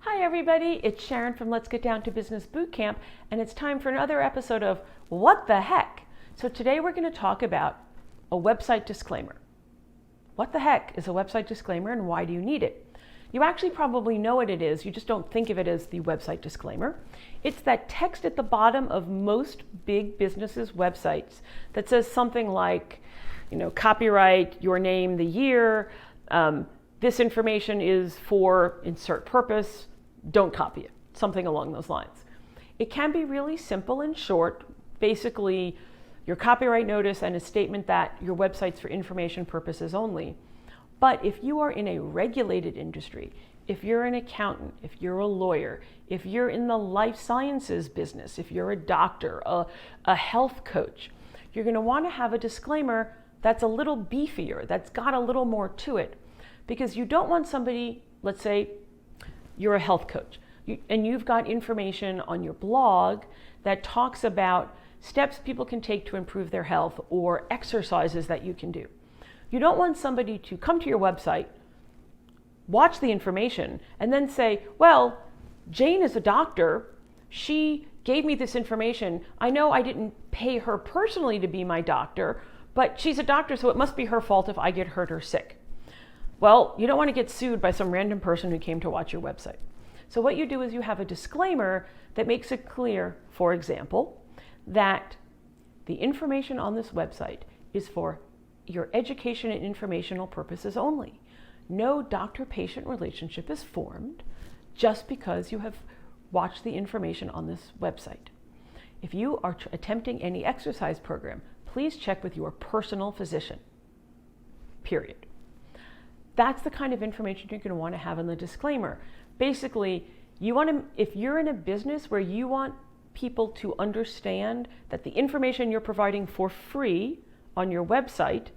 Hi everybody, it's Sharon from Let's Get Down to Business Bootcamp, and it's time for another episode of What the Heck? So today we're going to talk about a website disclaimer. What the heck is a website disclaimer and why do you need it? You actually probably know what it is, you just don't think of it as the website disclaimer. It's that text at the bottom of most big businesses' websites that says something like, copyright, your name, the year, this information is for insert purpose, don't copy it, something along those lines. It can be really simple and short, basically your copyright notice and a statement that your website's for information purposes only. But if you are in a regulated industry, if you're an accountant, if you're a lawyer, if you're in the life sciences business, if you're a doctor, a health coach, you're going to want to have a disclaimer that's a little beefier, that's got a little more to it. Because you don't want somebody, let's say you're a health coach, and you've got information on your blog that talks about steps people can take to improve their health or exercises that you can do. You don't want somebody to come to your website, watch the information, and then say, well, Jane is a doctor. She gave me this information. I know I didn't pay her personally to be my doctor, but she's a doctor, so it must be her fault if I get hurt or sick. Well, you don't want to get sued by some random person who came to watch your website. So what you do is you have a disclaimer that makes it clear, for example, that the information on this website is for your education and informational purposes only. No doctor-patient relationship is formed just because you have watched the information on this website. If you are attempting any exercise program, please check with your personal physician, period. That's the kind of information you're going to want to have in the disclaimer. Basically, if you're in a business where you want people to understand that the information you're providing for free on your website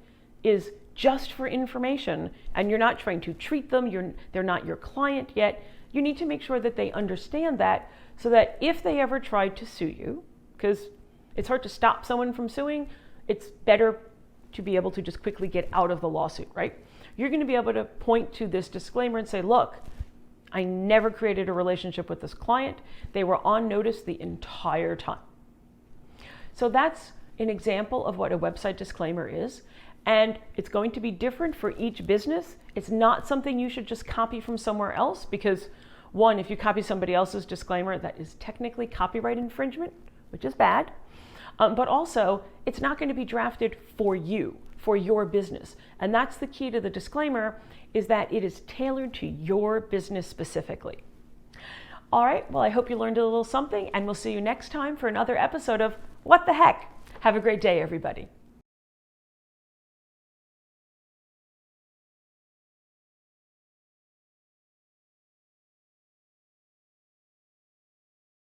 is just for information and you're not trying to treat them, they're not your client yet, you need to make sure that they understand that so that if they ever try to sue you, because it's hard to stop someone from suing, it's better to be able to just quickly get out of the lawsuit, right? You're going to be able to point to this disclaimer and say, look, I never created a relationship with this client. They were on notice the entire time. So that's an example of what a website disclaimer is. And it's going to be different for each business. It's not something you should just copy from somewhere else because, one, if you copy somebody else's disclaimer, that is technically copyright infringement, which is bad. But also, it's not going to be drafted for you, for your business. And that's the key to the disclaimer, is that it is tailored to your business specifically. All right, well, I hope you learned a little something, and we'll see you next time for another episode of What the Heck? Have a great day, everybody.